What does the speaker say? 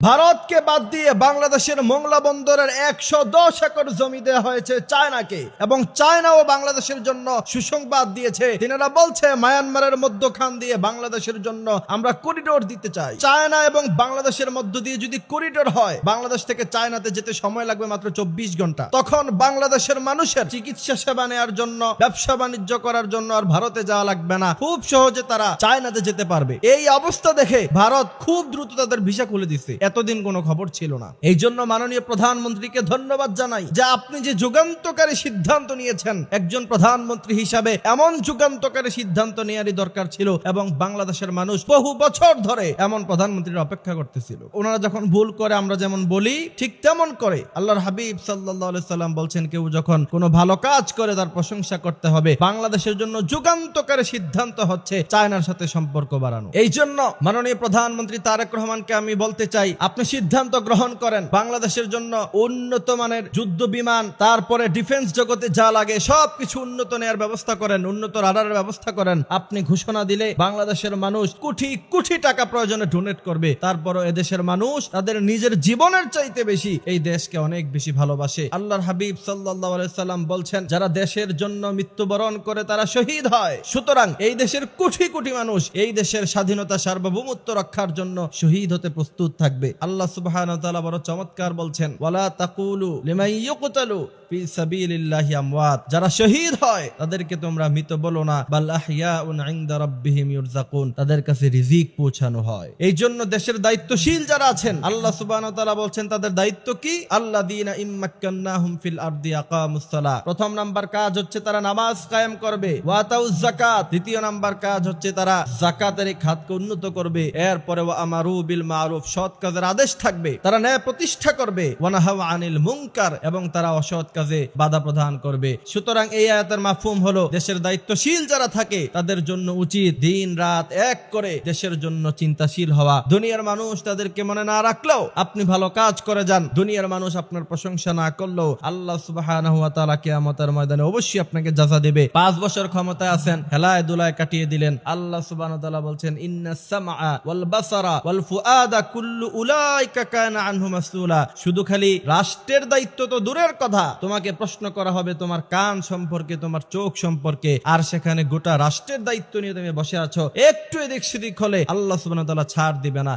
ভারতকে বাদ দিয়ে বাংলাদেশের মোংলা বন্দরের 110 একর জমি দেওয়া হয়েছে চায়নাকে, এবং চায়নাও বাংলাদেশের জন্য সুসংবাদ দিয়েছে। তিনারা বলছে মায়ানমারের মধ্যখান দিয়ে বাংলাদেশের জন্য আমরা করিডোর দিতে চাই। চায়না এবং বাংলাদেশের মধ্য দিয়ে যদি করিডোর হয়, বাংলাদেশ থেকে চায়নাতে যেতে সময় লাগবে মাত্র 24 ঘন্টা। তখন বাংলাদেশের মানুষের চিকিৎসা সেবা নেওয়ার জন্য, ব্যবসা বাণিজ্য করার জন্য আর ভারতে যাওয়া লাগবে না, খুব সহজে তারা চায়নাতে যেতে পারবে। এই অবস্থা দেখে ভারত খুব দ্রুত তাদের ভিসা খুলে দিচ্ছে। এতদিন কোনো খবর ছিল না। এই জন্য মাননীয় প্রধানমন্ত্রীকে ধন্যবাদ জানাই যে আপনি যে যুগান্তকারী সিদ্ধান্ত নিয়েছেন, একজন প্রধানমন্ত্রী হিসাবে এমন যুগান্তকারী সিদ্ধান্ত নেওয়ারই দরকার ছিল, এবং বাংলাদেশের মানুষ বহু বছর ধরে এমন প্রধানমন্ত্রীর অপেক্ষা করতেছিল। ওনারা যখন ভুল করে আমরা যেমন বলি, ঠিক তেমন করে আল্লাহর হাবিব সাল্লাল্লাহু আলাইহি সাল্লাম বলছেন, কেউ যখন কোনো ভালো কাজ করে তার প্রশংসা করতে হবে। বাংলাদেশের জন্য যুগান্তকারী সিদ্ধান্ত হচ্ছে চায়নার সাথে সম্পর্ক বাড়ানো। এই জন্য মাননীয় প্রধানমন্ত্রী তারেক রহমানকে আমি বলতে চাই, আপনি সিদ্ধান্ত গ্রহণ করেন বাংলাদেশের জন্য উন্নত মানের যুদ্ধ বিমান, তারপরে ডিফেন্স জগতে যা লাগে সবকিছু উন্নত নেয়ার ব্যবস্থা করেন, উন্নত রাডারের ব্যবস্থা করেন। আপনি ঘোষণা দিলে বাংলাদেশের মানুষ কোটি কোটি টাকা প্রয়োজনে ডোনেট করবে। তারপরও এদেশের মানুষ তাদের নিজের জীবনের চাইতে বেশি এই দেশকে অনেক বেশি ভালোবাসে। আল্লাহর হাবিব সাল্লাল্লাহু আলাইহি সাল্লাম বলছেন, যারা দেশের জন্য মৃত্যুবরণ করে তারা শহীদ হয়। সুতরাং এই দেশের কোটি কোটি মানুষ এই দেশের স্বাধীনতা সার্বভৌমত্ব রক্ষার জন্য শহীদ হতে প্রস্তুত থাকবে। আল্লাহ সুবহানাহু ওয়া তাআলা বড় চমৎকার বলছেন, ওয়ালা তাকুলু লিমান ইয়ুকতালু ফি সাবিলিল্লাহি আমওয়াত, যারা শহীদ হয় তাদেরকে তোমরা মৃত বলো না, বাল আহইয়াউন ইনদা রাব্বিহিম ইউরযাকুন, তাদের কাছে রিজিক পৌঁছানো হয়। এই জন্য দেশের দায়িত্বশীল যারা আছেন, আল্লাহ সুবহানাহু ওয়া তাআলা বলছেন তাদের দায়িত্ব কি? আল্লাযীনা ইম্মাক্কান্নাহুম ফিল আরদি আকামুস সালাহ, প্রথম নাম্বার কাজ হচ্ছে তারা নামাজ কায়েম করবে। ওয়া আতাউজ যাকাত, দ্বিতীয় নাম্বার কাজ হচ্ছে তারা যাকাতের খাতকে উন্নত করবে। এরপরে ওয়া আমারু বিল মারুফ, সৎ কাজের আদেশ থাকবে, তারা ন্যায় প্রতিষ্ঠা করবে। ওয়া নাহাউ আনিল মুনকার, এবং তারা অসৎ কাজে বাধা প্রদান করবে। সুতরাং এই আয়াতের মাফহুম হলো, দেশের দায়িত্বশীল যারা থাকে তাদের জন্য উচিত দিন রাত এক করে দেশের জন্য চিন্তাশীল হওয়া। দুনিয়ার মানুষ তাদেরকে মনে না রাখলেও আপনি ভালো কাজ করে যান, দুনিয়ার মানুষ আপনার প্রশংসা না করলেও আল্লাহ সুবহানাহু ওয়া তাআলা কিয়ামতের ময়দানে অবশ্যই আপনাকে জাযা দেবে। 5 বছর ক্ষমতায় আছেন, হেলায় দুলায় কাটিয়ে দিলেন। আল্লাহ সুবহানাহু ওয়া তাআলা বলছেন, ইন্নাস সামআ ওয়াল বাসারা ওয়াল ফুআদা কুল্লু উলাইকা কানা আনহু মাসউলা, শুধু খালি রাষ্ট্রের দায়িত্ব তো দূরের কথা, তোমাকে প্রশ্ন করা হবে তোমার কান সম্পর্কে, তোমার চোখ সম্পর্কে। আর সেখানে গোটা রাষ্ট্রের দায়িত্ব নিয়ে তুমি বসে আছো, একটু এদিক সেদিক হলে আল্লাহ সুবহানাহু ওয়া তাআলা ছাড় দিবে না।